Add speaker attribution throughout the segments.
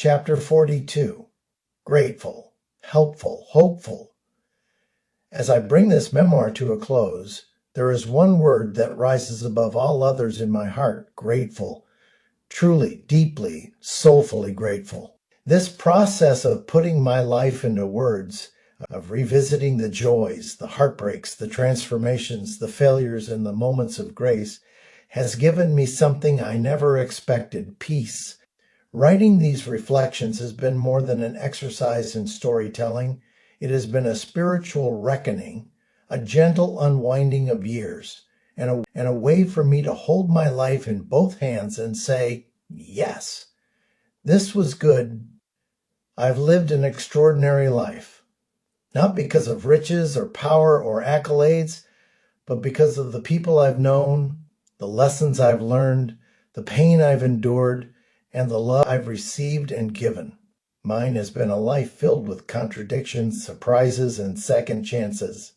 Speaker 1: Chapter 42. Grateful, helpful, hopeful. As I bring this memoir to a close, there is one word that rises above all others in my heart: grateful. Truly, deeply, soulfully grateful. This process of putting my life into words, of revisiting the joys, the heartbreaks, the transformations, the failures, and the moments of grace, has given me something I never expected: peace. Writing these reflections has been more than an exercise in storytelling. It has been a spiritual reckoning, a gentle unwinding of years, and a way for me to hold my life in both hands and say, yes, this was good. I've lived an extraordinary life, not because of riches or power or accolades, but because of the people I've known, the lessons I've learned, the pain I've endured, and the love I've received and given. Mine has been a life filled with contradictions, surprises, and second chances.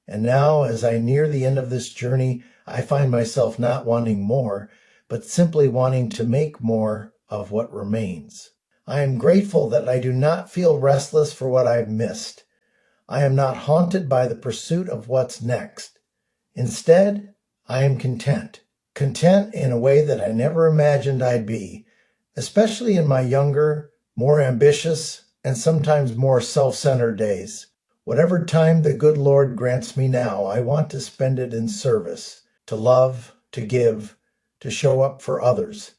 Speaker 1: And now, as I near the end of this journey, I find myself not wanting more, but simply wanting to make more of what remains. I am grateful that I do not feel restless for what I've missed. I am not haunted by the pursuit of what's next. Instead, I am content in a way that I never imagined I'd be, especially in my younger, more ambitious, and sometimes more self-centered days. Whatever time the good Lord grants me now, I want to spend it in service, to love, to give, to show up for others,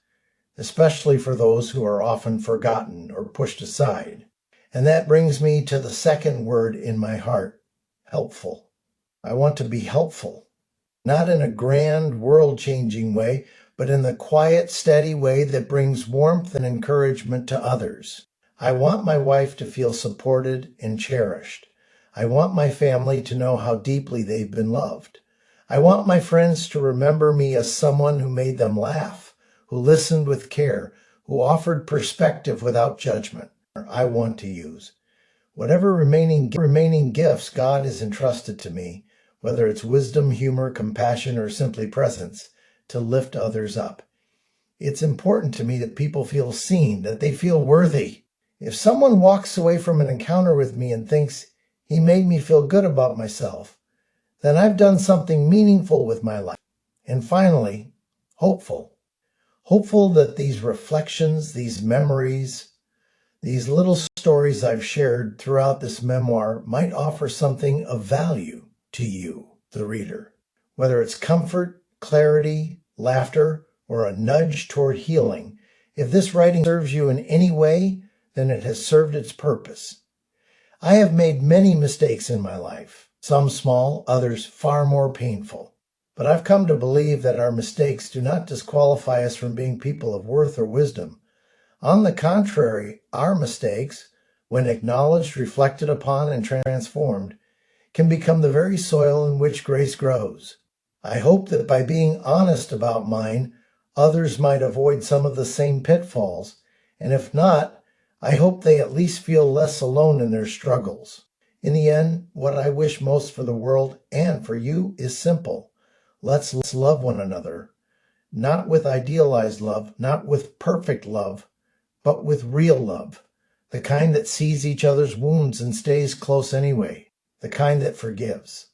Speaker 1: especially for those who are often forgotten or pushed aside. And that brings me to the second word in my heart: helpful. I want to be helpful, not in a grand, world-changing way, but in the quiet, steady way that brings warmth and encouragement to others. I want my wife to feel supported and cherished. I want my family to know how deeply they've been loved. I want my friends to remember me as someone who made them laugh, who listened with care, who offered perspective without judgment. I want to use whatever remaining gifts God has entrusted to me, whether it's wisdom, humor, compassion, or simply presence, to lift others up. It's important to me that people feel seen, that they feel worthy. If someone walks away from an encounter with me and thinks he made me feel good about myself, then I've done something meaningful with my life. And finally, hopeful. Hopeful that these reflections, these memories, these little stories I've shared throughout this memoir might offer something of value to you, the reader. Whether it's comfort, clarity, laughter, or a nudge toward healing, if this writing serves you in any way, then it has served its purpose. I have made many mistakes in my life, some small, others far more painful. But I've come to believe that our mistakes do not disqualify us from being people of worth or wisdom. On the contrary, our mistakes, when acknowledged, reflected upon, and transformed, can become the very soil in which grace grows. I hope that by being honest about mine, others might avoid some of the same pitfalls, and if not, I hope they at least feel less alone in their struggles. In the end, what I wish most for the world and for you is simple. Let's love one another, not with idealized love, not with perfect love, but with real love, the kind that sees each other's wounds and stays close anyway, the kind that forgives,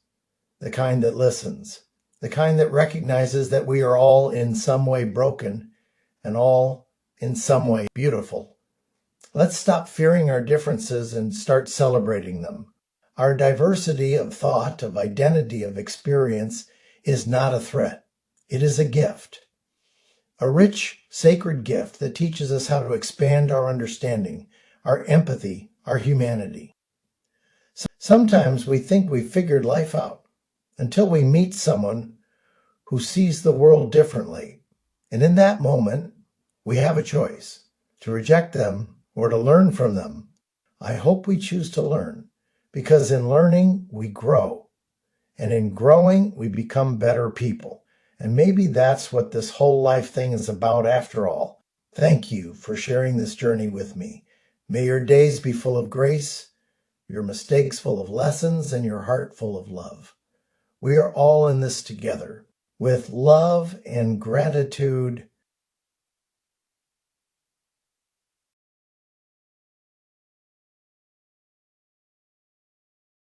Speaker 1: the kind that listens, the kind that recognizes that we are all in some way broken and all in some way beautiful. Let's stop fearing our differences and start celebrating them. Our diversity of thought, of identity, of experience is not a threat. It is a gift. A rich, sacred gift that teaches us how to expand our understanding, our empathy, our humanity. Sometimes we think we've figured life out until we meet someone who sees the world differently. And in that moment, we have a choice: to reject them or to learn from them. I hope we choose to learn, because in learning, we grow. And in growing, we become better people. And maybe that's what this whole life thing is about after all. Thank you for sharing this journey with me. May your days be full of grace, your mistakes full of lessons, and your heart full of love. We are all in this together. With love and gratitude,